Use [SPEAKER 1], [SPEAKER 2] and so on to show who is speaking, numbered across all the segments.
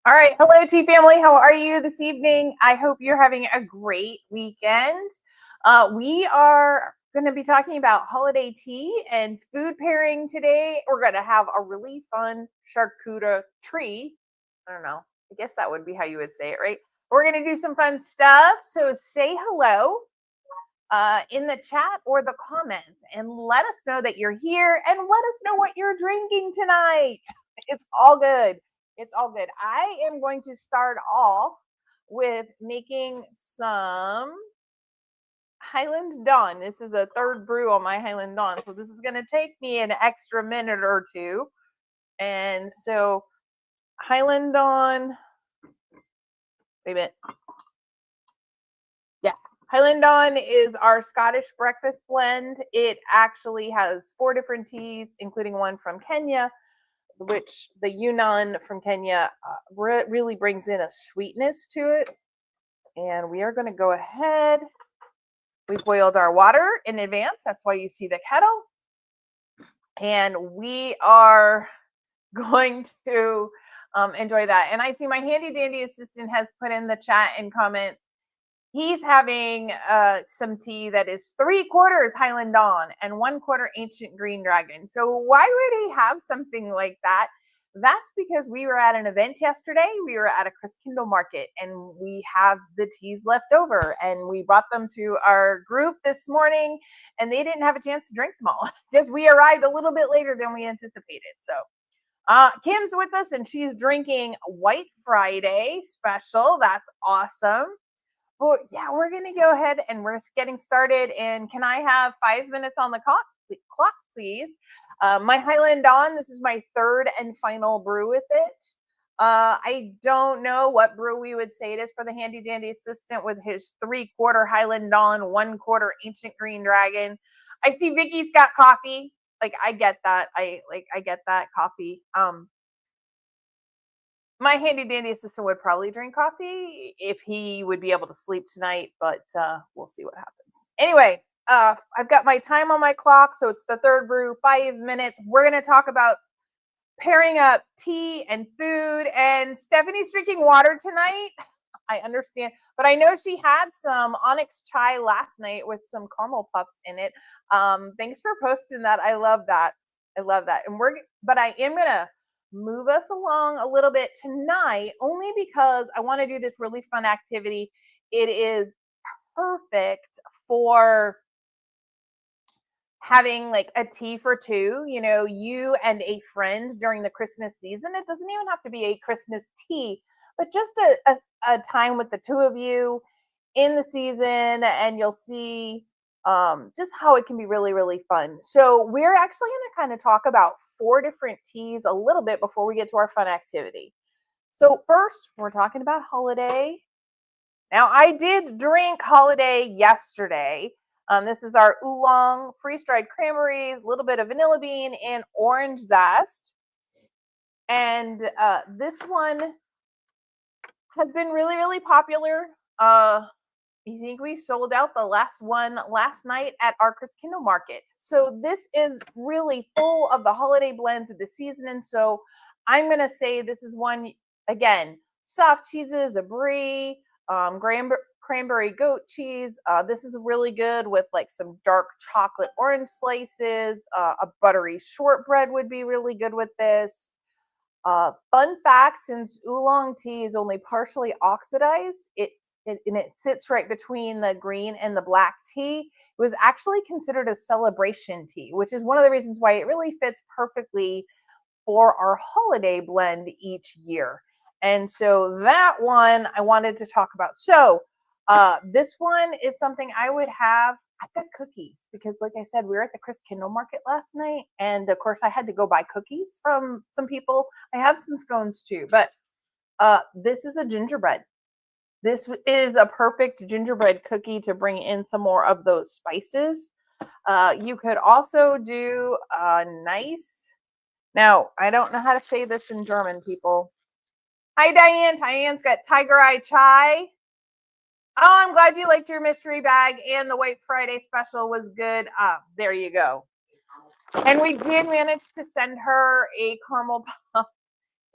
[SPEAKER 1] All right. Hello, tea family. How are you this evening? I hope you're having a great weekend. We are going to be talking about holiday tea and food pairing today. We're going to have a really fun charcuterie. I don't know. I guess that would be how you would say it, right? We're going to do some fun stuff. So say hello in the chat or the comments and let us know that you're here and let us know what you're drinking tonight. It's all good. It's all good. I am going to start off with making some Highland Dawn. This is a third brew on my Highland Dawn. So this is going to take me an extra minute or two. And so Highland Dawn, wait a minute. Yes. Highland Dawn is our Scottish breakfast blend. It actually has 4 different teas, including one from Kenya, which the Yunnan from Kenya really brings in a sweetness to it. And we are going to go ahead. We boiled our water in advance. That's why you see the kettle. And we are going to enjoy that. And I see my handy dandy assistant has put in the chat and comments. He's having some tea that is 3/4 Highland Dawn and 1/4 Ancient Green Dragon. So why would he have something like that? That's because we were at an event yesterday. We were at a Christkindle market and we have the teas left over and we brought them to our group this morning and they didn't have a chance to drink them all because we arrived a little bit later than we anticipated. So Kim's with us and she's drinking White Friday special. That's awesome. Well, yeah, we're going to go ahead and we're getting started. And can I have 5 minutes on the clock, please? My Highland Dawn, this is my third and final brew with it. I don't know what brew we would say it is for the handy dandy assistant with his 3/4 Highland Dawn, 1/4 Ancient Green Dragon. I see Vicky's got coffee. Like, I get that. I get that coffee. My handy dandy assistant would probably drink coffee if he would be able to sleep tonight, but we'll see what happens. Anyway, I've got my time on my clock, so it's the third brew, 5 minutes. We're going to talk about pairing up tea and food, and Stephanie's drinking water tonight. I understand, but I know she had some onyx chai last night with some caramel puffs in it. Thanks for posting that. I love that. I love that. But I am going to move us along a little bit tonight only because I want to do this really fun activity. It is perfect for having like a tea for two, you and a friend during the Christmas season. It doesn't even have to be a Christmas tea, but just a time with the two of you in the season, and you'll see just how it can be really, really fun. So we're actually going to kind of talk about 4 different teas a little bit before we get to our fun activity. So first, we're talking about holiday. Now, I did drink holiday yesterday. This is our oolong, freeze-dried cranberries, a little bit of vanilla bean, and orange zest. And this one has been really, really popular. I think we sold out the last one last night at our Christkindle market. So this is really full of the holiday blends of the season. And so I'm going to say this is one, again, soft cheeses, a brie, cranberry goat cheese. This is really good with like some dark chocolate orange slices. A buttery shortbread would be really good with this. Fun fact, since oolong tea is only partially oxidized, it sits right between the green and the black tea. It was actually considered a celebration tea, which is one of the reasons why it really fits perfectly for our holiday blend each year. And so that one I wanted to talk about. So this one is something I would have at the cookies because, like I said, we were at the Christkindle market last night. And of course, I had to go buy cookies from some people. I have some scones too, but this is a gingerbread. This is a perfect gingerbread cookie to bring in some more of those spices. You could also do a nice, now I don't know how to say this in German, people. Hi, Diane. Diane's got Tiger Eye Chai. Oh, I'm glad you liked your mystery bag and the White Friday special was good. There you go. And we did manage to send her a caramel puff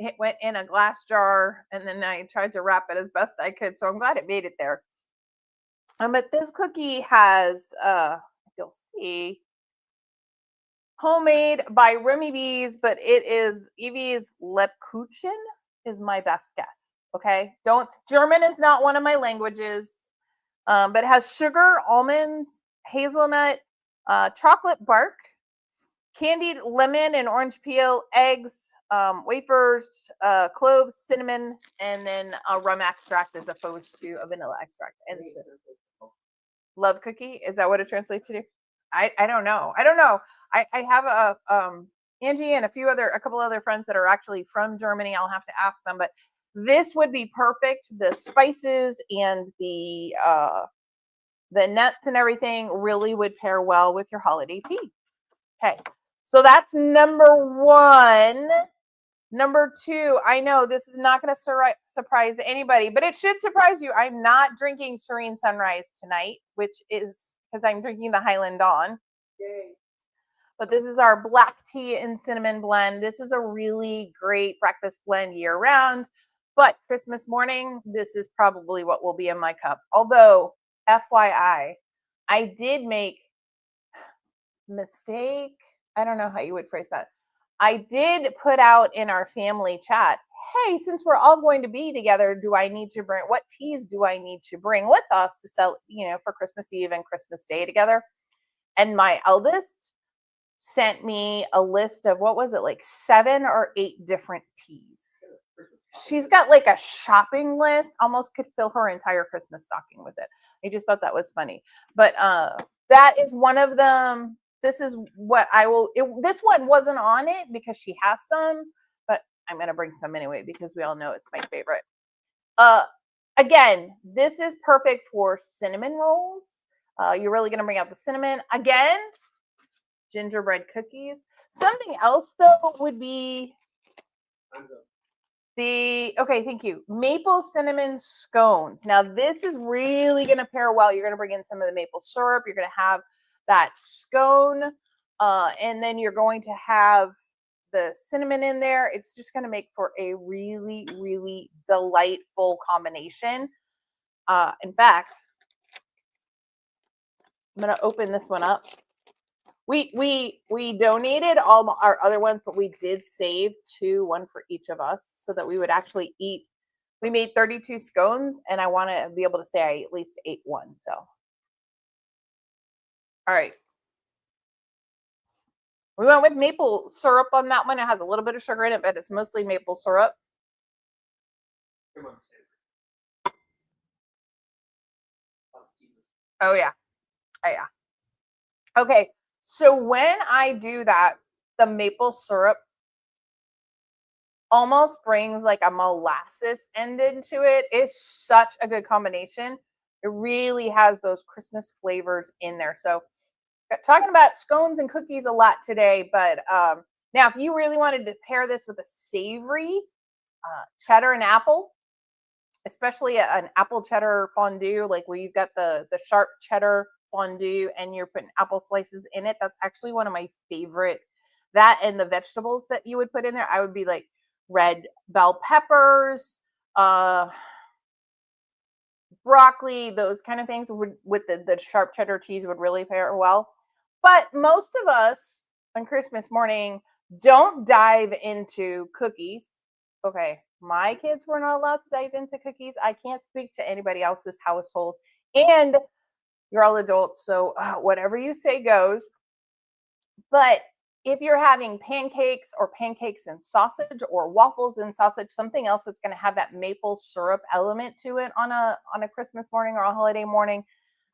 [SPEAKER 1] it went in a glass jar, and then I tried to wrap it as best I could. So I'm glad it made it there. But this cookie has, you'll see, homemade by Remy Bees, but it is Evie's Lebkuchen is my best guess. Okay, don't German is not one of my languages, but it has sugar, almonds, hazelnut, chocolate bark, candied lemon and orange peel, eggs, wafers, cloves, cinnamon, and then a rum extract as opposed to a vanilla extract. And so, love cookie, is that what it translates to? I don't know. I don't know. I have a Angie and a couple other friends that are actually from Germany. I'll have to ask them, but this would be perfect. The spices and the nuts and everything really would pair well with your holiday tea. Okay, so that's number one. Number two, I know this is not going to surprise anybody, but it should surprise you. I'm not drinking Serene Sunrise tonight, which is because I'm drinking the Highland Dawn. Yay. But this is our black tea and cinnamon blend. This is a really great breakfast blend year round. But Christmas morning, this is probably what will be in my cup. Although, FYI, I did make mistake. I don't know how you would phrase that. I did put out in our family chat, hey, since we're all going to be together, what teas do I need to bring with us to sell, for Christmas Eve and Christmas Day together? And my eldest sent me a list of, what was it, like 7 or 8 different teas. She's got like a shopping list, almost could fill her entire Christmas stocking with it. I just thought that was funny. But that is one of them. This is what this one wasn't on it because she has some, but I'm going to bring some anyway because we all know it's my favorite. Again, this is perfect for cinnamon rolls. You're really going to bring out the cinnamon. Again, gingerbread cookies. Something else, though, would be thank you, maple cinnamon scones. Now, this is really going to pair well. You're going to bring in some of the maple syrup. You're going to have that scone, and then you're going to have the cinnamon in there. It's just going to make for a really, really delightful combination. In fact, I'm going to open this one up. We donated all our other ones, but we did save 2, one for each of us, so that we would actually eat. We made 32 scones, and I want to be able to say I at least ate one. So, all right. We went with maple syrup on that one. It has a little bit of sugar in it, but it's mostly maple syrup. Oh yeah. Oh yeah. Okay. So when I do that, the maple syrup almost brings like a molasses end into it. It's such a good combination. It really has those Christmas flavors in there. So talking about scones and cookies a lot today, but now if you really wanted to pair this with a savory cheddar and apple, especially an apple cheddar fondue, like where you've got the sharp cheddar fondue and you're putting apple slices in it, that's actually one of my favorite. That and the vegetables that you would put in there, I would be like red bell peppers, broccoli, those kind of things would, with the sharp cheddar cheese, would really pair well. But most of us on Christmas morning don't dive into cookies. Okay, my kids were not allowed to dive into cookies. I can't speak to anybody else's household. And you're all adults, so whatever you say goes. But if you're having pancakes or pancakes and sausage or waffles and sausage, something else that's going to have that maple syrup element to it on a Christmas morning or a holiday morning,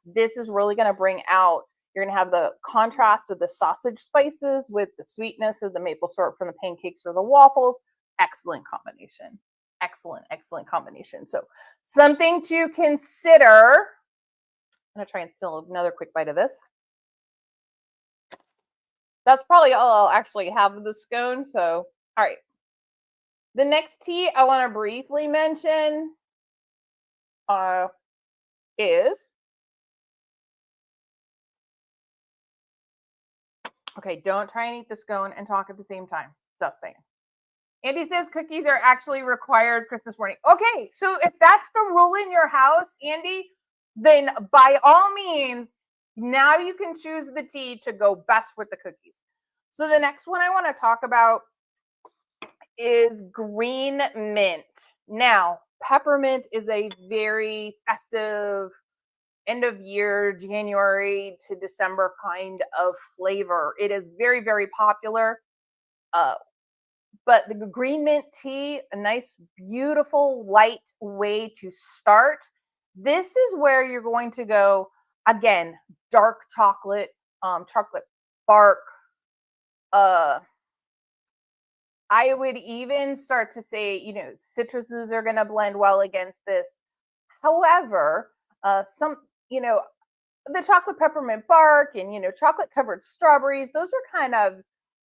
[SPEAKER 1] this is really going to bring out. You're going to have the contrast of the sausage spices with the sweetness of the maple syrup from the pancakes or the waffles. Excellent combination. Excellent, excellent combination. So something to consider. I'm going to try and steal another quick bite of this. That's probably all I'll actually have of the scone. So, all right. The next tea I want to briefly mention is, okay, don't try and eat the scone and talk at the same time. Just saying. Andy says cookies are actually required Christmas morning. Okay, so if that's the rule in your house, Andy, then by all means, now you can choose the tea to go best with the cookies. So the next one I want to talk about is green mint. Now, peppermint is a very festive end of year, January to December kind of flavor. It is very, very popular. Uh, but the green mint tea, a nice, beautiful, light way to start. This is where you're going to go again, dark chocolate, chocolate bark. I would even start to say, citruses are going to blend well against this. However, some, the chocolate peppermint bark and, chocolate covered strawberries, those are kind of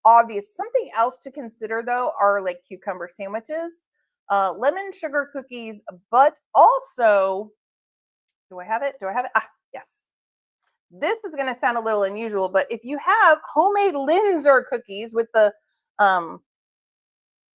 [SPEAKER 1] obvious. Something else to consider though are like cucumber sandwiches, lemon sugar cookies, but also, do I have it? Ah, yes. This is going to sound a little unusual, but if you have homemade Linzer cookies with the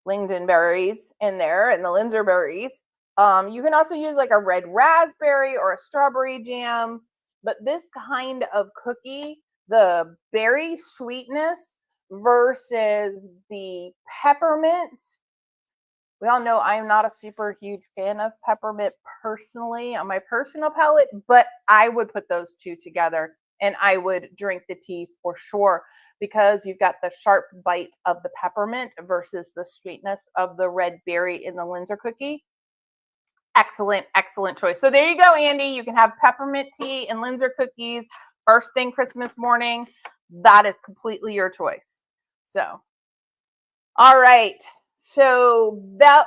[SPEAKER 1] lingonberries in there and the Linzer berries, you can also use like a red raspberry or a strawberry jam. But this kind of cookie, the berry sweetness versus the peppermint. We all know I'm not a super huge fan of peppermint personally on my personal palate, but I would put those two together and I would drink the tea for sure because you've got the sharp bite of the peppermint versus the sweetness of the red berry in the Linzer cookie. Excellent, excellent choice. So there you go, Andy. You can have peppermint tea and Linzer cookies first thing Christmas morning. That is completely your choice. So, all right. So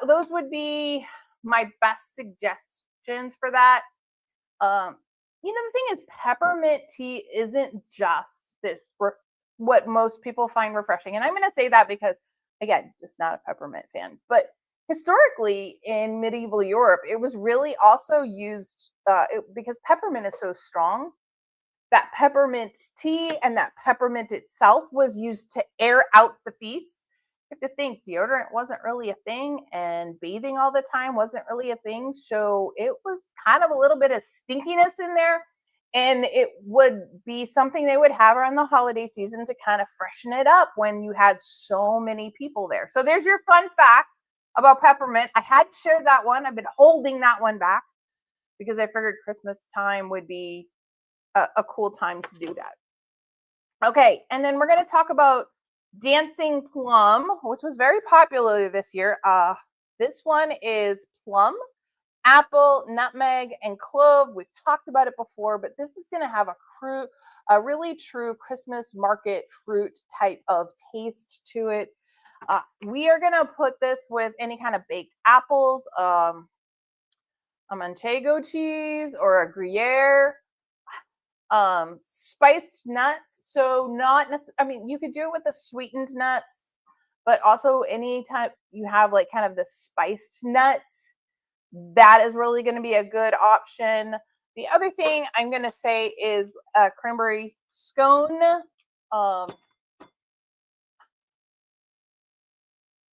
[SPEAKER 1] those would be my best suggestions for that. The thing is, peppermint tea isn't just this what most people find refreshing, and I'm going to say that because, again, just not a peppermint fan. But historically, in medieval Europe, it was really also used because peppermint is so strong. That peppermint tea and that peppermint itself was used to air out the feast. You have to think deodorant wasn't really a thing and bathing all the time wasn't really a thing. So it was kind of a little bit of stinkiness in there. And it would be something they would have around the holiday season to kind of freshen it up when you had so many people there. So there's your fun fact about peppermint. I had to share that one. I've been holding that one back because I figured Christmas time would be a cool time to do that. Okay, and then we're going to talk about dancing plum, which was very popular this year. This one is plum, apple, nutmeg, and clove. We've talked about it before, but this is going to have a really true Christmas market fruit type of taste to it. We are going to put this with any kind of baked apples, a manchego cheese, or a Gruyere. Spiced nuts. So not necessarily, I mean, you could do it with the sweetened nuts, but also anytime you have like kind of the spiced nuts, that is really going to be a good option. The other thing I'm going to say is a cranberry scone.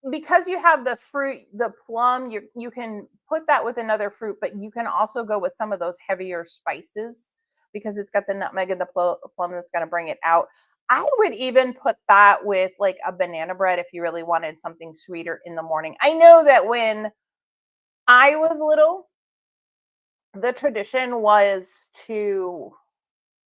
[SPEAKER 1] Because you have the fruit, the plum, you can put that with another fruit, but you can also go with some of those heavier spices because it's got the nutmeg and the plum that's going to bring it out. I would even put that with like a banana bread if you really wanted something sweeter in the morning. I know that when I was little, the tradition was to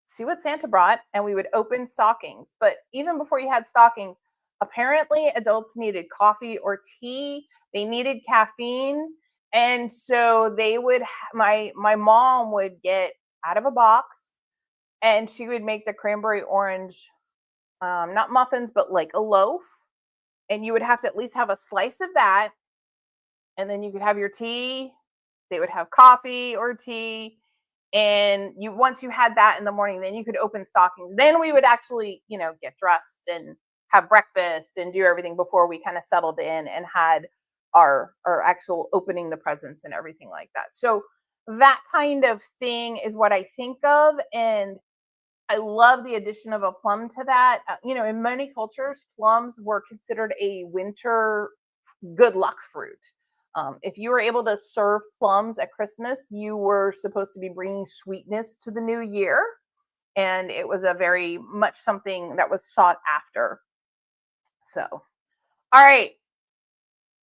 [SPEAKER 1] see what Santa brought and we would open stockings. But even before you had stockings, apparently adults needed coffee or tea, they needed caffeine. And so they would my mom would get out of a box and she would make the cranberry orange not muffins but like a loaf, and you would have to at least have a slice of that, and then you could have your tea. They would have coffee or tea, and you once you had that in the morning, then you could open stockings. Then we would actually get dressed and have breakfast and do everything before we kind of settled in and had our actual opening the presents and everything like that. So that kind of thing is what I think of, and I love the addition of a plum to that. In many cultures, plums were considered a winter good luck fruit. If you were able to serve plums at Christmas, you were supposed to be bringing sweetness to the new year. And it was a very much something that was sought after. So, all right.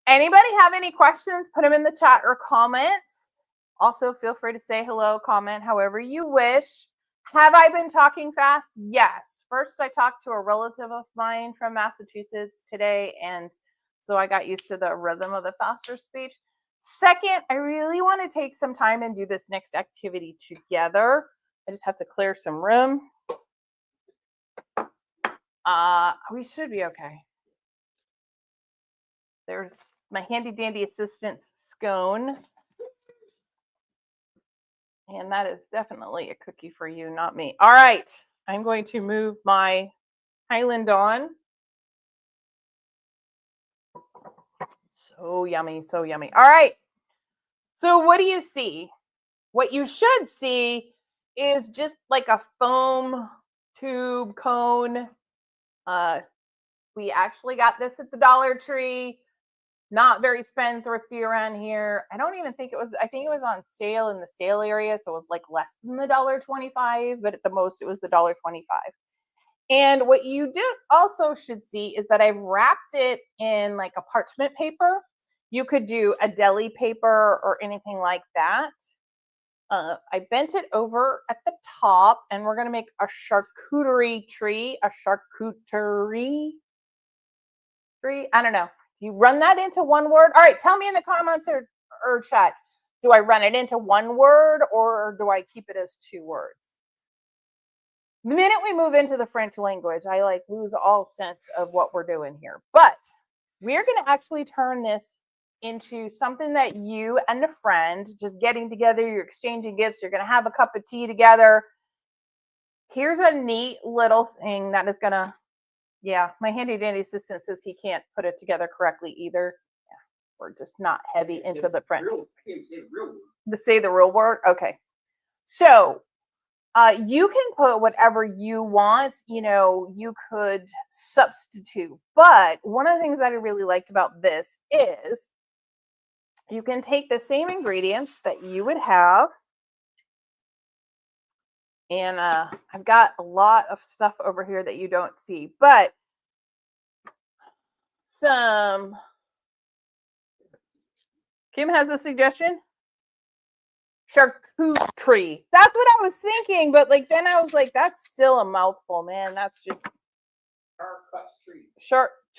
[SPEAKER 1] Anybody have any questions? Put them in the chat or comments. Also, feel free to say hello, comment however you wish. Have I been talking fast? Yes. First, I talked to a relative of mine from Massachusetts today, and so I got used to the rhythm of the faster speech. Second, I really want to take some time and do this next activity together. I just have to clear some room. We should be okay. There's my handy dandy assistant's scone. And that is definitely a cookie for you, not me. All right. I'm going to move my Highland on. So yummy, so yummy. All right. So what do you see? What you should see is just like a foam tube cone. We actually got this at the Dollar Tree. Not very spendthrifty around here. I don't even think it was, I think it was on sale in the sale area. So it was like less than the $1.25, but at the most it was the $1.25. And what you do also should see is that I've wrapped it in like a parchment paper. You could do a deli paper or anything like that. I bent it over at the top, and we're going to make a charcuterie tree, a charcuterie tree. I don't know. You run that into one word. All right, tell me in the comments or chat. Do I run it into one word or do I keep it as two words? The minute we move into the French language, I like lose all sense of what we're doing here. But we're going to actually turn this into something that you and a friend just getting together, you're exchanging gifts, you're going to have a cup of tea together. Here's a neat little thing that is going to, yeah, my handy dandy assistant says he can't put it together correctly either. Yeah, we're just not heavy into the French. To say the real word? Okay. So you can put whatever you want, you know, you could substitute. But one of the things that I really liked about this is you can take the same ingredients that you would have. And I've got a lot of stuff over here that you don't see, but some. Kim has a suggestion. Charcuterie. That's what I was thinking, but like then I was like, that's still a mouthful, man. That's just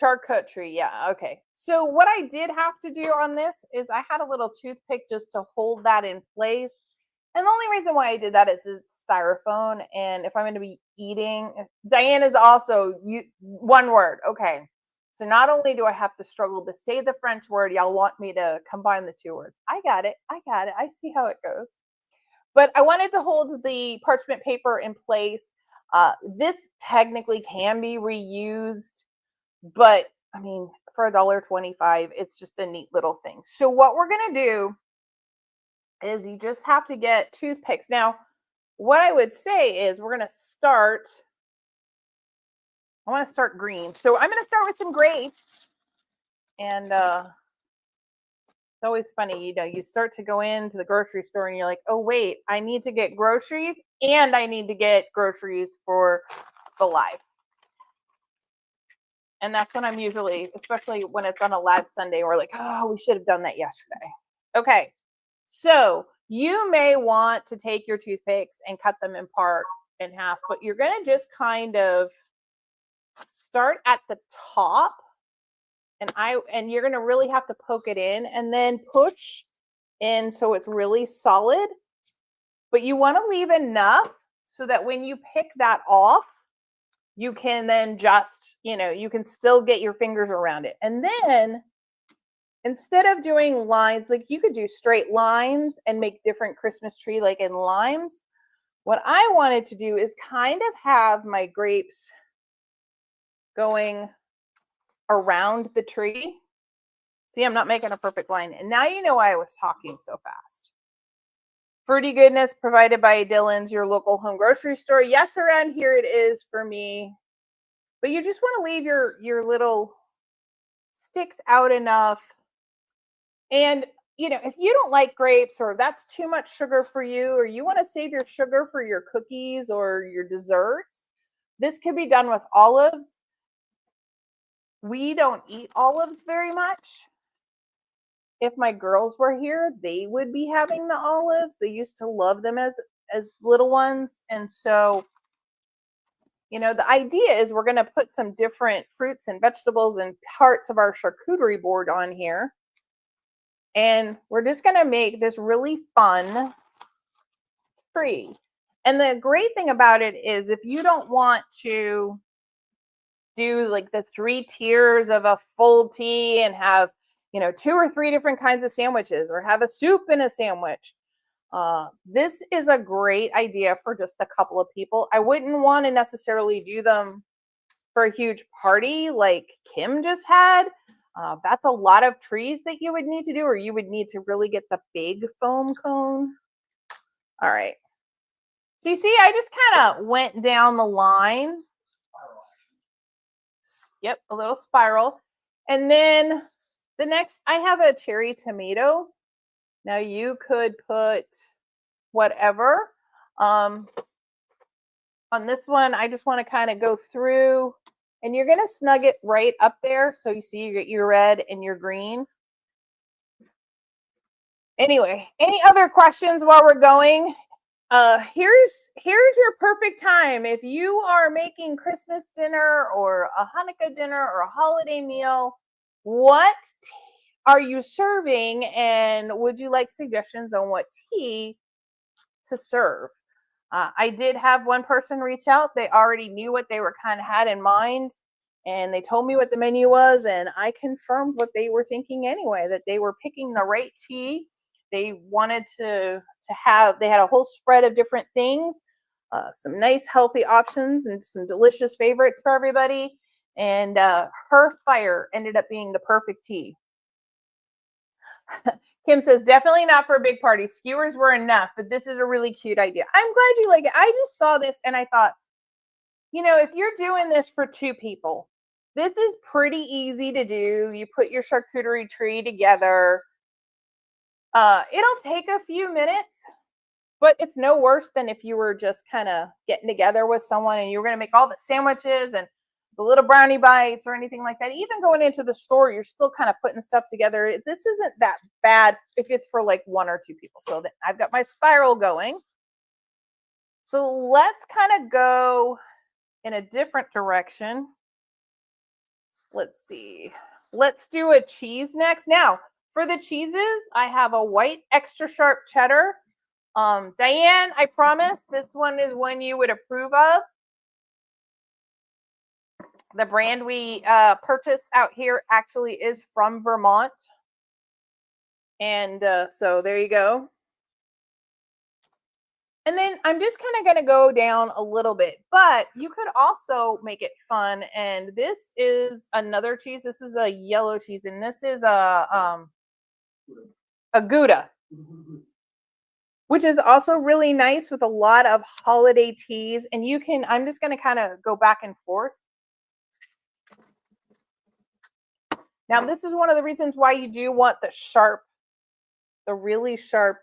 [SPEAKER 1] charcuterie. Yeah. Okay. So what I did have to do on this is I had a little toothpick just to hold that in place. And the only reason why I did that is it's styrofoam. And if I'm going to be eating, Diane is also one word. Okay. So not only do I have to struggle to say the French word, y'all want me to combine the two words. I got it. I see how it goes. But I wanted to hold the parchment paper in place. This technically can be reused, but I mean, for $1.25, it's just a neat little thing. So what we're going to do is you just have to get toothpicks. Now, what I would say is we're going to start, I want to start green. So I'm going to start with some grapes. And it's always funny, you know, you start to go into the grocery store and you're like, oh, wait, I need to get groceries and I need to get groceries for the live. And that's when I'm usually, especially when it's on a live Sunday, we're like, oh, we should have done that yesterday. Okay. So you may want to take your toothpicks and cut them in half, but you're going to just kind of start at the top and you're going to really have to poke it in and then push in so it's really solid. But you want to leave enough so that when you pick that off, you can then just, you know, you can still get your fingers around it. And then instead of doing lines, like you could do straight lines and make different Christmas tree like in lines. What I wanted to do is kind of have my grapes going around the tree. See, I'm not making a perfect line. And now you know why I was talking so fast. Fruity goodness provided by Dillon's, your local home grocery store. Yes, around here it is for me. But you just want to leave your little sticks out enough. And if you don't like grapes or that's too much sugar for you, or you want to save your sugar for your cookies or your desserts, this could be done with olives. We don't eat olives very much. If my girls were here, they would be having the olives. They used to love them as little ones. And so, the idea is we're going to put some different fruits and vegetables and parts of our charcuterie board on here. And we're just going to make this really fun tree. And the great thing about it is if you don't want to do like the 3 tiers of a full tea and have, 2 or 3 different kinds of sandwiches, or have a soup in a sandwich, this is a great idea for just a couple of people. I wouldn't want to necessarily do them for a huge party like Kim just had. That's a lot of trees that you would need to do, or you would need to really get the big foam cone. All right. So you see, I just kind of went down the line. Yep, a little spiral. And then the next, I have a cherry tomato. Now you could put whatever. On this one, I just want to kind of go through, and you're going to snug it right up there. So you see you get your red and your green. Anyway, any other questions while we're going? Here's your perfect time. If you are making Christmas dinner or a Hanukkah dinner or a holiday meal, what are you serving, and would you like suggestions on what tea to serve? I did have one person reach out. They already knew what they were kind of had in mind, and they told me what the menu was, and I confirmed what they were thinking anyway, that they were picking the right tea. They wanted to have, they had a whole spread of different things, some nice healthy options and some delicious favorites for everybody. And her fire ended up being the perfect tea. Kim says, definitely not for a big party. Skewers were enough, but this is a really cute idea. I'm glad you like it. I just saw this and I thought, if you're doing this for 2 people, this is pretty easy to do. You put your charcuterie tree together. It'll take a few minutes, but it's no worse than if you were just kind of getting together with someone and you were going to make all the sandwiches and the little brownie bites or anything like that. Even going into the store, you're still kind of putting stuff together. This isn't that bad if it's for like 1 or 2 people. So I've got my spiral going. So let's kind of go in a different direction. Let's see. Let's do a cheese next. Now, for the cheeses, I have a white extra sharp cheddar. Diane, I promise this one is one you would approve of. The brand we purchase out here actually is from Vermont. And so there you go. And then I'm just kind of going to go down a little bit, but you could also make it fun. And this is another cheese. This is a yellow cheese, and this is a Gouda, which is also really nice with a lot of holiday teas. And you can, I'm just going to kind of go back and forth. Now, this is one of the reasons why you do want the really sharp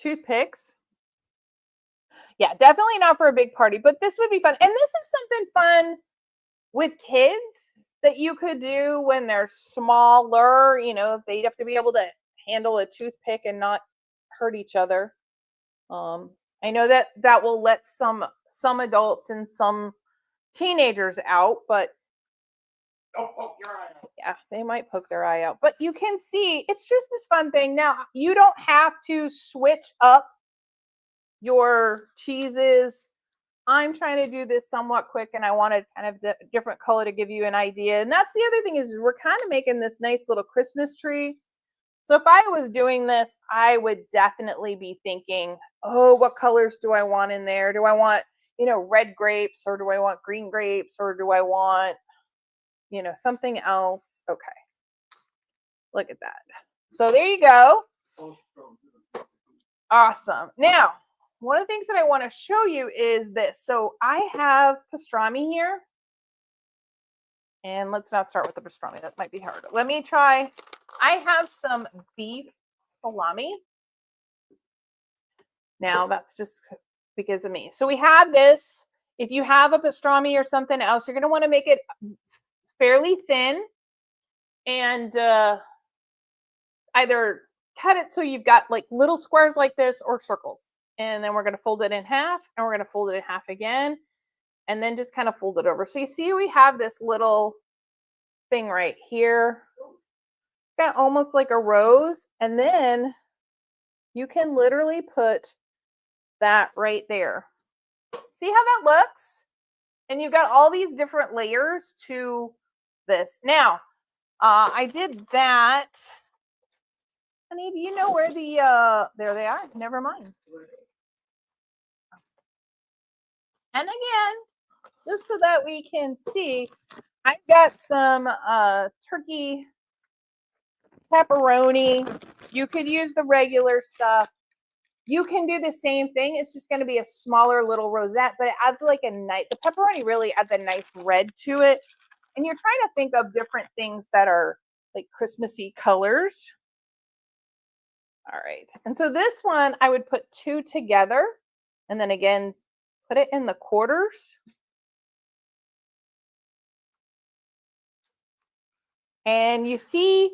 [SPEAKER 1] toothpicks. Yeah, definitely not for a big party, but this would be fun. And this is something fun with kids that you could do when they're smaller. They have to be able to handle a toothpick and not hurt each other. I know that will let some adults and some teenagers out, but don't poke your eye out. Yeah, they might poke their eye out. But you can see it's just this fun thing. Now, you don't have to switch up your cheeses. I'm trying to do this somewhat quick, and I wanted kind of a different color to give you an idea. And that's the other thing, is we're kind of making this nice little Christmas tree. So if I was doing this, I would definitely be thinking, oh, what colors do I want in there? Do I want, red grapes, or do I want green grapes, or do I want, something else? Okay. Look at that. So there you go. Awesome. Now, one of the things that I want to show you is this. So I have pastrami here. And let's not start with the pastrami. That might be hard. Let me try. I have some beef salami. Now that's just because of me. So we have this. If you have a pastrami or something else, you're going to want to make it fairly thin and either cut it so you've got like little squares like this or circles. And then we're going to fold it in half and we're going to fold it in half again and then just kind of fold it over. So you see we have this little thing right here. Got almost like a rose. And then you can literally put that right there. See how that looks? And you've got all these different layers to this. Now, I did that. Honey, do you know where the, there they are. Never mind. And again, just so that we can see, I've got some turkey pepperoni. You could use the regular stuff. You can do the same thing. It's just going to be a smaller little rosette, but it adds like a nice, the pepperoni really adds a nice red to it. And you're trying to think of different things that are like Christmassy colors. All right. And so this one, I would put two together and then again, put it in the quarters. And you see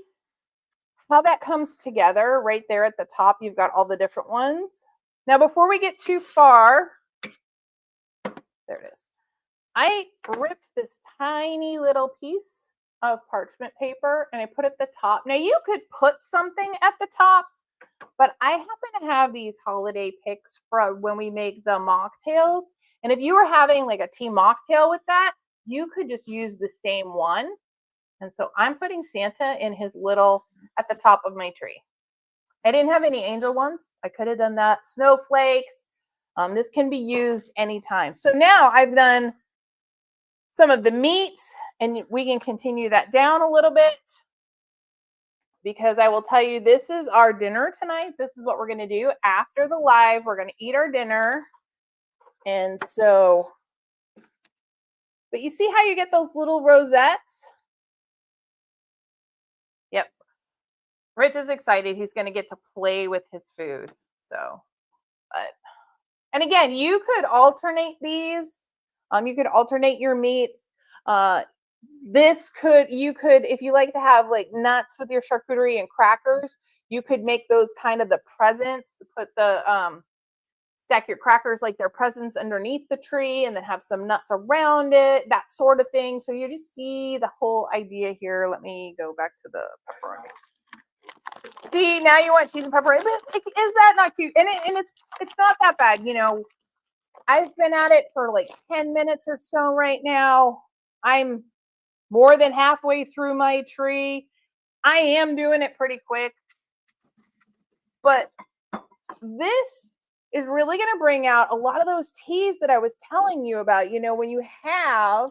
[SPEAKER 1] how that comes together right there at the top. You've got all the different ones. Now, before we get too far, there it is. I ripped this tiny little piece of parchment paper and I put it at the top. Now, you could put something at the top, but I happen to have these holiday picks from when we make the mocktails. And if you were having like a tea mocktail with that, you could just use the same one. And so I'm putting Santa in his little, at the top of my tree. I didn't have any angel ones. I could have done that. Snowflakes. This can be used anytime. So now I've done some of the meats and we can continue that down a little bit because I will tell you, this is our dinner tonight. This is what we're going to do after the live. We're going to eat our dinner. And so, but you see how you get those little rosettes? Yep. Rich is excited. He's going to get to play with his food. So, but, and again, you could alternate these. You could alternate your meats. You could, if you like to have like nuts with your charcuterie and crackers, you could make those kind of the presents, put the, stack your crackers like they're presents underneath the tree and then have some nuts around it, that sort of thing. So you just see the whole idea here. Let me go back to the pepperoni. See, now you want cheese and pepperoni. But is that not cute? And it's not that bad. You know, I've been at it for like 10 minutes or so right now. I'm more than halfway through my tree. I am doing it pretty quick. But this is really going to bring out a lot of those teas that I was telling you about. You know, when you have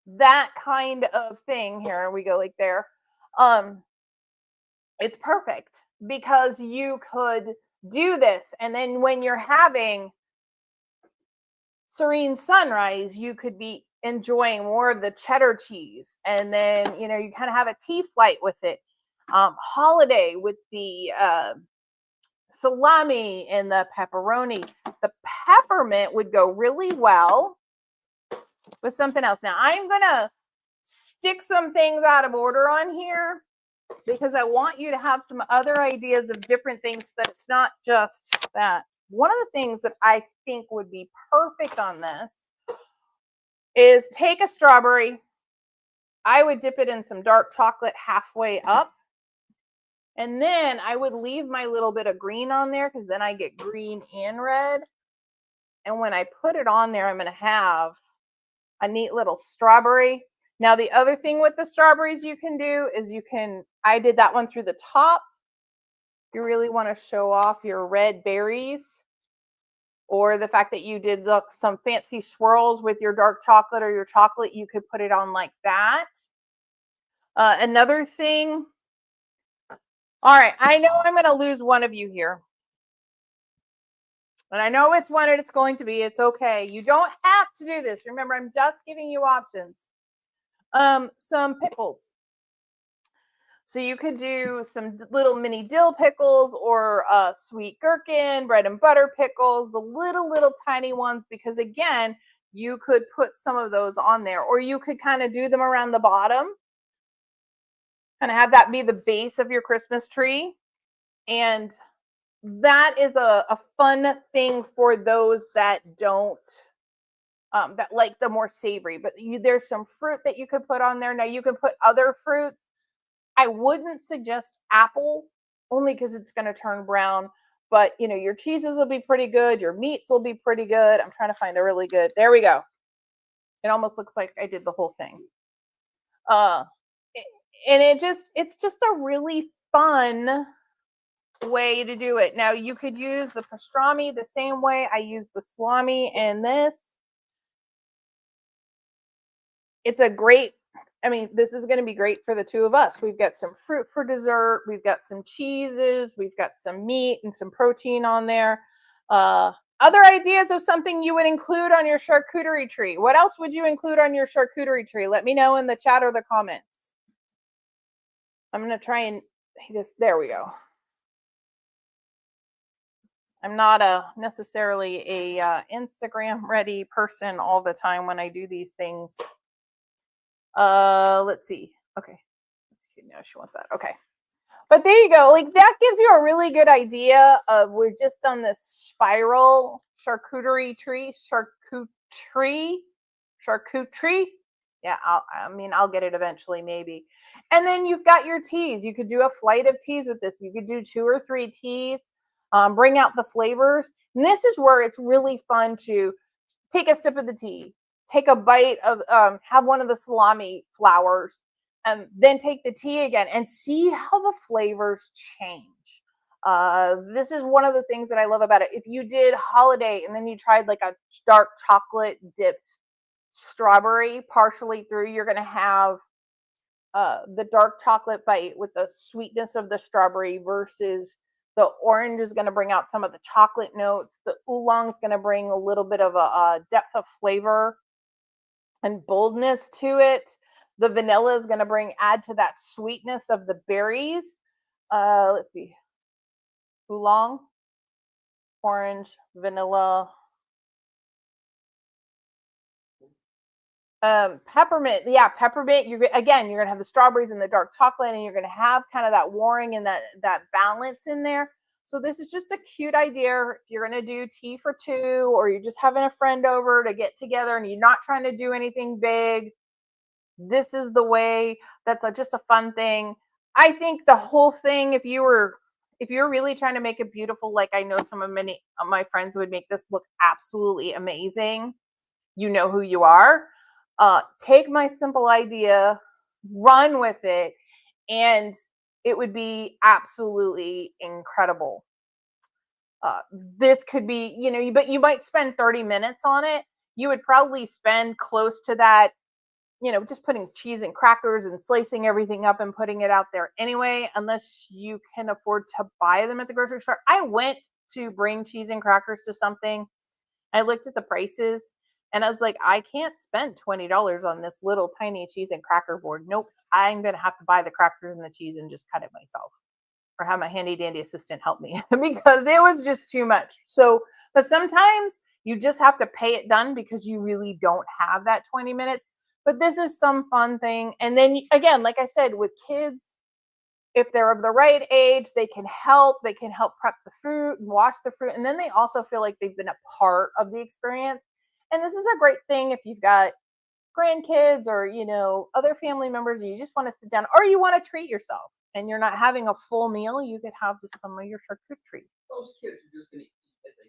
[SPEAKER 1] that kind of thing, here we go like there, it's perfect because you could do this. And then when you're having serene sunrise, you could be enjoying more of the cheddar cheese. And then, you know, you kind of have a tea flight with it. Holiday with the salami and the pepperoni. The peppermint would go really well with something else. Now I'm gonna stick some things out of order on here because I want you to have some other ideas of different things, so that it's not just that. One of the things that I think would be perfect on this is take a strawberry. I would dip it in some dark chocolate halfway up. And then I would leave my little bit of green on there because then I get green and red. And when I put it on there, I'm going to have a neat little strawberry. Now, the other thing with the strawberries you can do is I did that one through the top. If you really want to show off your red berries or the fact that you did some fancy swirls with your dark chocolate or your chocolate, you could put it on like that. Another thing. All right, I know I'm going to lose one of you here. And I know which one it's going to be. It's okay. You don't have to do this. Remember, I'm just giving you options. Some pickles. So you could do some little mini dill pickles or sweet gherkin, bread and butter pickles, the little tiny ones, because again, you could put some of those on there, or you could kind of do them around the bottom, kind of have that be the base of your Christmas tree. And that is a fun thing for those that don't that like the more savory. But there's some fruit that you could put on there. Now you can put other fruits. I wouldn't suggest apple, only because it's going to turn brown. But your cheeses will be pretty good. Your meats will be pretty good. I'm trying to find a really good. There we go. It almost looks like I did the whole thing. And it's just a really fun way to do it. Now you could use the pastrami the same way I use the salami in this. It's a great, this is going to be great for the two of us. We've got some fruit for dessert. We've got some cheeses. We've got some meat and some protein on there. Other ideas of something you would include on your charcuterie tree? What else would you include on your charcuterie tree? Let me know in the chat or the comments. I'm going to try and this. There we go. I'm not necessarily a Instagram ready person all the time when I do these things. Let's see. Okay. That's cute. No, she wants that. Okay. But there you go. Like that gives you a really good idea of, we're just on this spiral charcuterie tree, charcuterie. Yeah, I'll get it eventually, maybe. And then you've got your teas. You could do a flight of teas with this. You could do 2 or 3 teas. Bring out the flavors. And this is where it's really fun to take a sip of the tea, take a bite of, have one of the salami flowers, and then take the tea again and see how the flavors change. This is one of the things that I love about it. If you did holiday and then you tried like a dark chocolate dipped strawberry partially through, you're going to have the dark chocolate bite with the sweetness of the strawberry versus the orange is going to bring out some of the chocolate notes. The oolong is going to bring a little bit of a depth of flavor and boldness to it. The vanilla is going to add to that sweetness of the berries. Let's see. Oolong, orange, vanilla, peppermint. Yeah, peppermint. You're going to have the strawberries and the dark chocolate, and you're going to have kind of that warring and that balance in there. So this is just a cute idea. If you're going to do tea for 2, or you're just having a friend over to get together and you're not trying to do anything big, this is the way. That's just a fun thing. I think the whole thing, if you're really trying to make it beautiful, like I know many of my friends would make this look absolutely amazing. You know who you are. Take my simple idea, run with it, and it would be absolutely incredible. This could be, but you might spend 30 minutes on it. You would probably spend close to that, just putting cheese and crackers and slicing everything up and putting it out there anyway, unless you can afford to buy them at the grocery store. I went to bring cheese and crackers to something. I looked at the prices and I was like, I can't spend $20 on this little tiny cheese and cracker board. Nope. I'm going to have to buy the crackers and the cheese and just cut it myself, or have my handy dandy assistant help me because it was just too much. So, but sometimes you just have to pay it done because you really don't have that 20 minutes. But this is some fun thing. And then again, like I said, with kids, if they're of the right age, they can help prep the fruit and wash the fruit. And then they also feel like they've been a part of the experience. And this is a great thing if you've got grandkids or, other family members, and you just want to sit down, or you want to treat yourself and you're not having a full meal, you could have just some of your charcuterie.
[SPEAKER 2] Those kids are just going to eat as they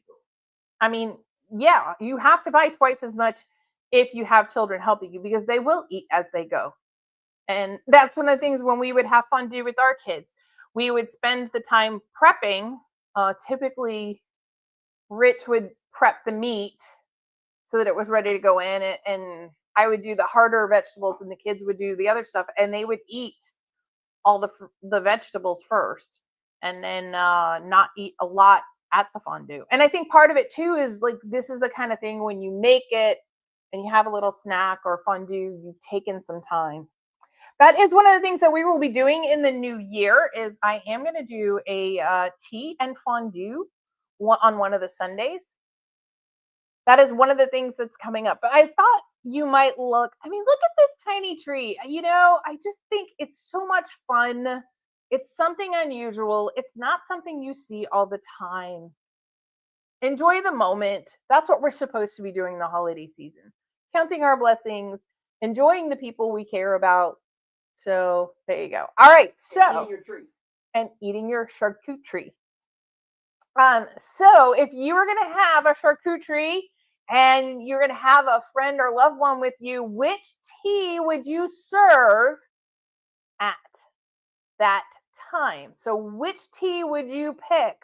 [SPEAKER 2] go.
[SPEAKER 1] Yeah, you have to buy twice as much if you have children helping you, because they will eat as they go. And that's one of the things when we would have fondue with our kids. We would spend the time prepping. Typically, Rich would prep the meat so that it was ready to go in, and I would do the harder vegetables, and the kids would do the other stuff, and they would eat all the vegetables first, and then not eat a lot at the fondue. And I think part of it too is like, this is the kind of thing when you make it and you have a little snack or fondue, you've taken some time. That is one of the things that we will be doing in the new year. Is I am going to do a tea and fondue on one of the Sundays. That is one of the things that's coming up. But I thought you might look. I mean, look at this tiny tree. I just think it's so much fun. It's something unusual. It's not something you see all the time. Enjoy the moment. That's what we're supposed to be doing the holiday season. Counting our blessings, enjoying the people we care about. So there you go. All right. So and eating your charcuterie. So if you were gonna have a charcuterie and you're gonna have a friend or loved one with you, which tea would you serve at that time? So which tea would you pick?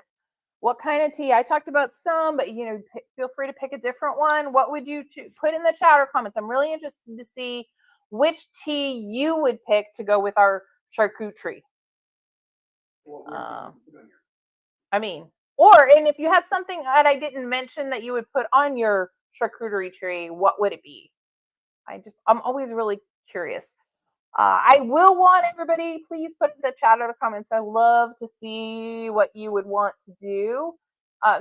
[SPEAKER 1] What kind of tea? I talked about some, but feel free to pick a different one. What would you put in the chat or comments? I'm really interested to see which tea you would pick to go with our charcuterie. And if you had something that I didn't mention that you would put on your charcuterie tree, what would it be? I'm always really curious. I will want everybody, please put in the chat or the comments. I love to see what you would want to do.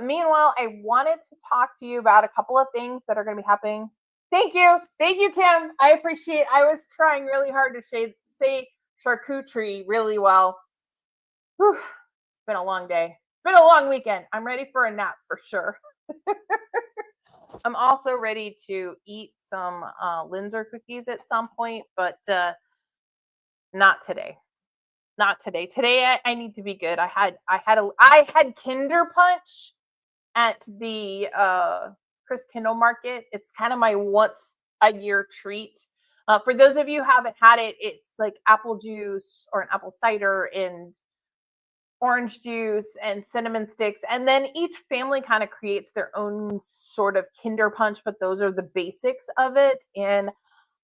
[SPEAKER 1] Meanwhile, I wanted to talk to you about a couple of things that are going to be happening. Thank you, Kim. I appreciate. I was trying really hard to say charcuterie really well. Whew. It's been a long day. It's been a long weekend. I'm ready for a nap for sure. I'm also ready to eat some Linzer cookies at some point, but not today. Not today. Today I need to be good. I had Kinder Punch at the Chris Kindle Market. It's kind of my once a year treat. For those of you who haven't had it, it's like apple juice or an apple cider and orange juice and cinnamon sticks, and then each family kind of creates their own sort of Kinder Punch, but those are the basics of it. And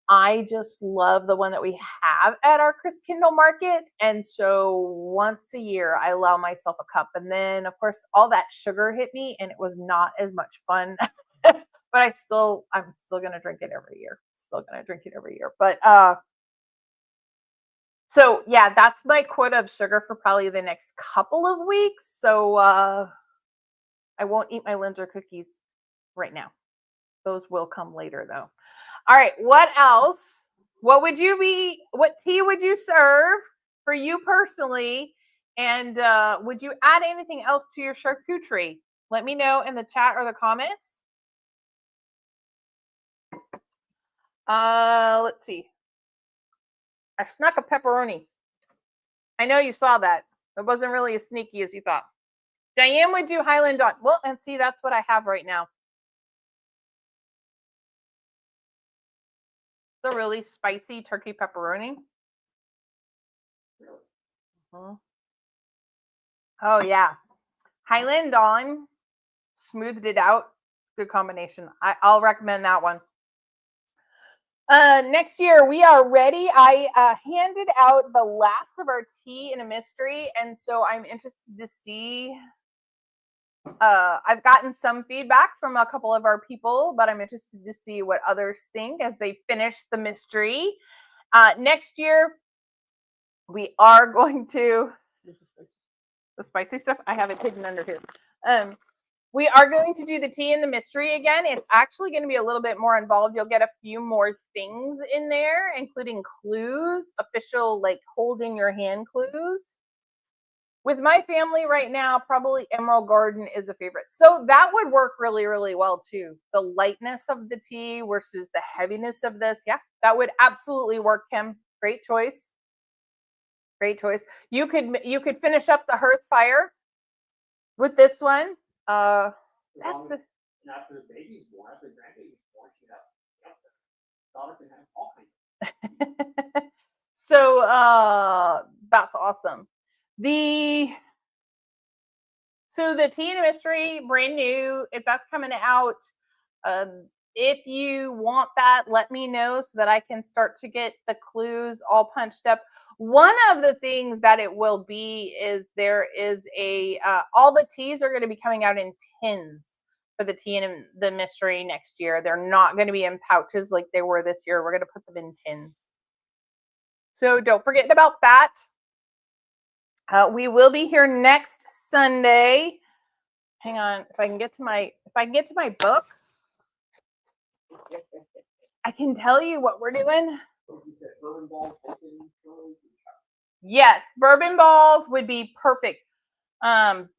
[SPEAKER 1] I just love the one that we have at our Chris Kindle Market. And so once a year, I allow myself a cup. And then, of course, all that sugar hit me and it was not as much fun. But I'm still going to drink it every year. But so yeah, that's my quota of sugar for probably the next couple of weeks. So I won't eat my Linzer cookies right now. Those will come later though. All right, what else? What tea would you serve for you personally? And would you add anything else to your charcuterie? Let me know in the chat or the comments. Let's see. I snuck a pepperoni. I know you saw that. It wasn't really as sneaky as you thought. Diane would do Highland Dawn. Well, and see, that's what I have right now. The really spicy turkey pepperoni. Oh yeah, Highland Dawn smoothed it out. Good combination. I'll recommend that one. Next year we are ready. I handed out the last of our tea in a mystery, and so I'm interested to see. I've gotten some feedback from a couple of our people, but I'm interested to see what others think as they finish the mystery. Next year, we are going to the spicy stuff. I have it hidden under here. We are going to do the tea and the mystery again. It's actually going to be a little bit more involved. You'll get a few more things in there, including clues, official like holding your hand clues. With my family right now, probably Emerald Garden is a favorite. So that would work really, really well too. The lightness of the tea versus the heaviness of this. Yeah, that would absolutely work, Kim. Great choice. Great choice. You could finish up the hearth fire with this one. That's the
[SPEAKER 2] after the baby's born, after the grandbaby's born, daughter can have all kinds.
[SPEAKER 1] So that's awesome. So the tea and mystery, brand new. If that's coming out, if you want that, let me know so that I can start to get the clues all punched up. One of the things that it will be is there is all the teas are going to be coming out in tins. for the tea and the mystery next year. They're not going to be in pouches like they were this year. We're going to put them in tins. So don't forget about that. We will be here next Sunday. Hang on, if I can get to my book, I can tell you what we're doing. Yes, bourbon balls would be perfect.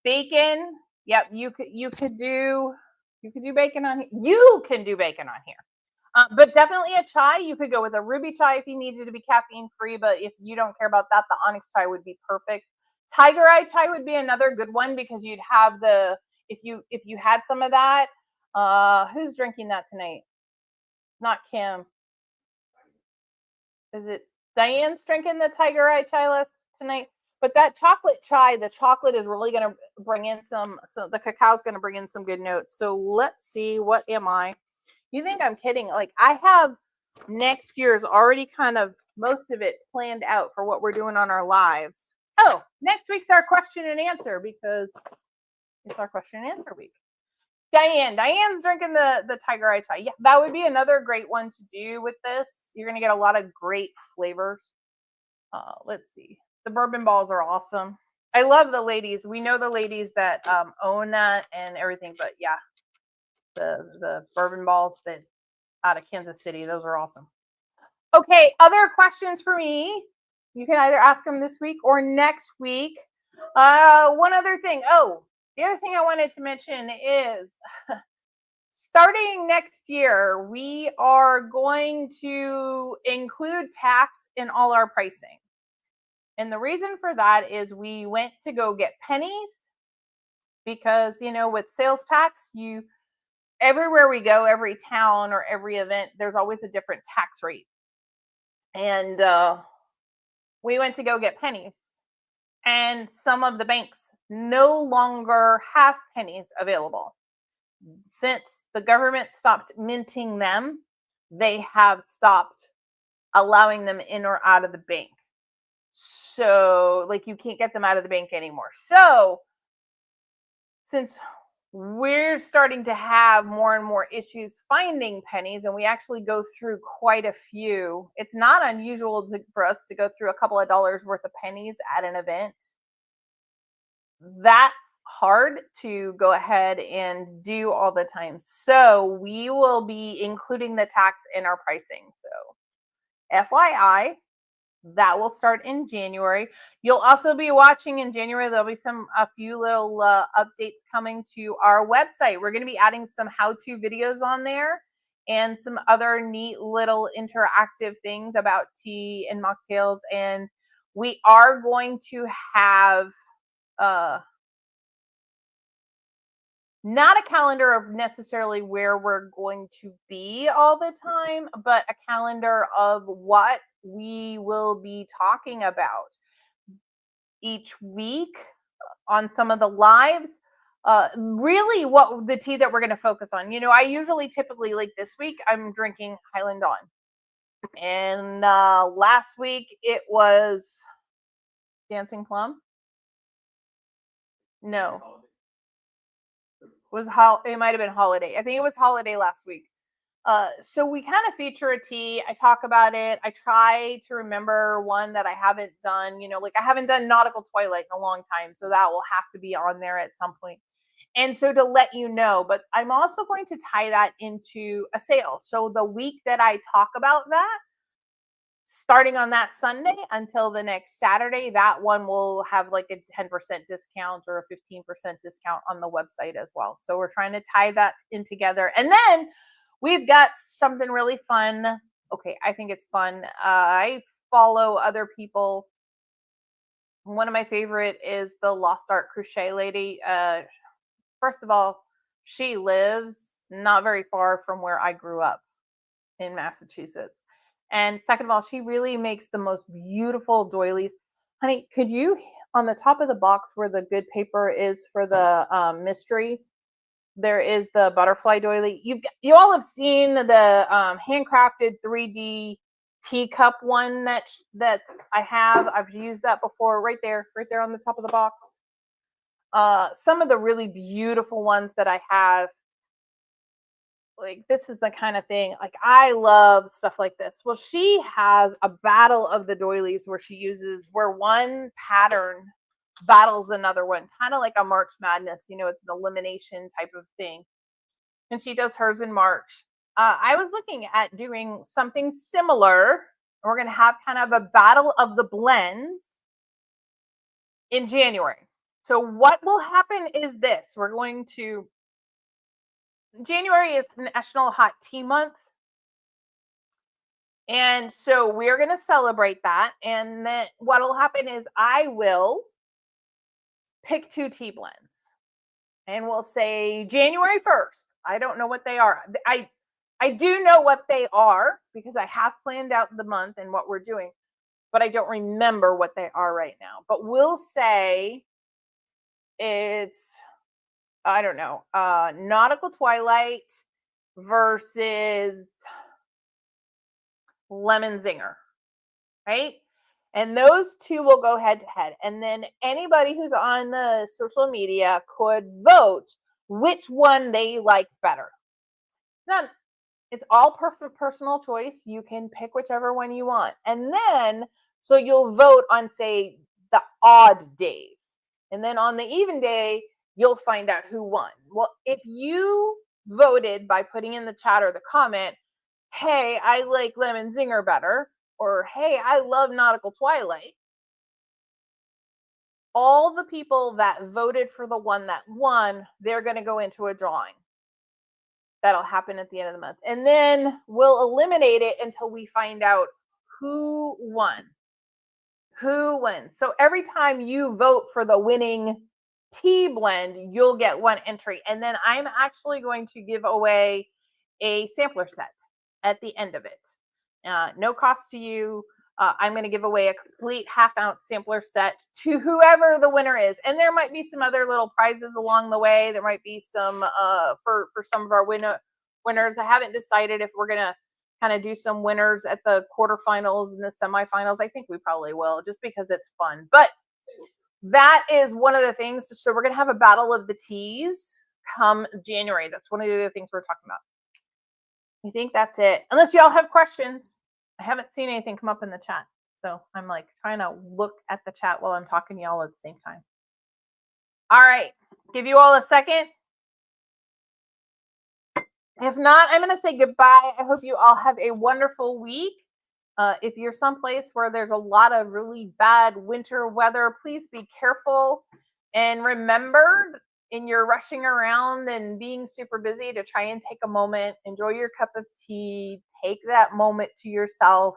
[SPEAKER 1] Bacon. Yep, you could do bacon on here. You can do bacon on here. But definitely a chai. You could go with a ruby chai if you needed to be caffeine free, but if you don't care about that, the onyx chai would be perfect. Tiger eye chai would be another good one because you'd have if you had some of that. Who's drinking that tonight? Not Kim. Is it Diane's drinking the tiger eye chai tonight? But that chocolate chai, the chocolate is really going to bring in the cacao is going to bring in some good notes. So let's see, what am I? You think I'm kidding? Like, I have next year's already kind of most of it planned out for what we're doing on our lives. Oh, next week's our question and answer because it's our question and answer week. Diane's drinking the tiger eye chai. Yeah, that would be another great one to do with this. You're going to get a lot of great flavors. Let's see. The bourbon balls are awesome. I love the ladies. We know the ladies that own that and everything, but yeah, the bourbon balls that out of Kansas City, those are awesome. Okay, other questions for me. You can either ask them this week or next week. One other thing. Oh, the other thing I wanted to mention is starting next year, we are going to include tax in all our pricing. And the reason for that is we went to go get pennies because, with sales tax, everywhere we go, every town or every event, there's always a different tax rate. And we went to go get pennies. And some of the banks no longer have pennies available. Since the government stopped minting them, they have stopped allowing them in or out of the bank. So, like, you can't get them out of the bank anymore. So, since we're starting to have more and more issues finding pennies, and we actually go through quite a few, it's not unusual for us to go through a couple of dollars worth of pennies at an event. That's hard to go ahead and do all the time. So we will be including the tax in our pricing. So FYI, that will start in January. You'll also be watching in January. There'll be a few little updates coming to our website. We're going to be adding some how-to videos on there and some other neat little interactive things about tea and mocktails. And we are going to have not a calendar of necessarily where we're going to be all the time, but a calendar of what we will be talking about each week on some of the lives. Really what the tea that we're going to focus on. I typically, like this week, I'm drinking Highland Dawn. And last week it was Dancing Plum. No. It might have been Holiday. I think it was Holiday last week. So we kind of feature a tea. I talk about it. I try to remember one that I haven't done, like I haven't done Nautical Twilight in a long time. So that will have to be on there at some point. And so to let you know, but I'm also going to tie that into a sale. So the week that I talk about that, starting on that Sunday until the next Saturday, that one will have like a 10% discount or a 15% discount on the website as well. So we're trying to tie that in together. And then we've got something really fun. Okay, I think it's fun. I follow other people. One of my favorite is the Lost Art Crochet lady. First of all, she lives not very far from where I grew up in Massachusetts. And second of all, she really makes the most beautiful doilies. Honey, could you, on the top of the box where the good paper is for the mystery, there is the butterfly doily. You all have seen the handcrafted 3D teacup one that I have. I've used that before. Right there on the top of the box. Some of the really beautiful ones that I have like this is the kind of thing, like I love stuff like this. Well, she has a battle of the doilies where one pattern battles another one, kind of like a March Madness. It's an elimination type of thing. And she does hers in March. I was looking at doing something similar. We're going to have kind of a battle of the blends in January. So what will happen is this. January is National Hot Tea Month. And so we're going to celebrate that. And then what will happen is I will pick 2 tea blends. And we'll say January 1st. I don't know what they are. I do know what they are because I have planned out the month and what we're doing, but I don't remember what they are right now. But we'll say it's, I don't know, Nautical Twilight versus Lemon Zinger, right? And those 2 will go head to head. And then anybody who's on the social media could vote which one they like better. Now, it's all personal choice. You can pick whichever one you want. And then, so you'll vote on, say, the odd days. And then on the even day, you'll find out who won. Well, if you voted by putting in the chat or the comment, hey, I like Lemon Zinger better, or hey, I love Nautical Twilight, all the people that voted for the one that won, they're going to go into a drawing. That'll happen at the end of the month. And then we'll eliminate it until we find out who won. Who wins. So every time you vote for the winning tea blend, you'll get 1 entry. And then I'm actually going to give away a sampler set at the end of it. No cost to you. I'm going to give away a complete half-ounce sampler set to whoever the winner is. And there might be some other little prizes along the way. There might be some for some of our winners. I haven't decided if we're going to kind of do some winners at the quarterfinals and the semifinals. I think we probably will, just because it's fun. But that is one of the things. So we're going to have a battle of the teas come January. That's one of the other things we're talking about. I think that's it. Unless y'all have questions. I haven't seen anything come up in the chat. So I'm like trying to look at the chat while I'm talking to y'all at the same time. All right. Give you all a second. If not, I'm going to say goodbye. I hope you all have a wonderful week. If you're someplace where there's a lot of really bad winter weather, please be careful. And remember, in your rushing around and being super busy, to try and take a moment, enjoy your cup of tea, take that moment to yourself,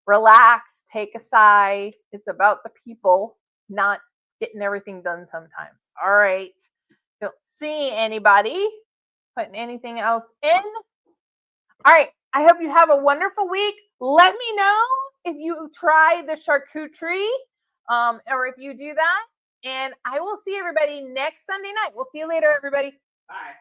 [SPEAKER 1] relax, take a sigh. It's about the people, not getting everything done sometimes. All right. Don't see anybody putting anything else in. All right. I hope you have a wonderful week. Let me know if you try the charcuterie or if you do that. And I will see everybody next Sunday night. We'll see you later, everybody.
[SPEAKER 2] Bye.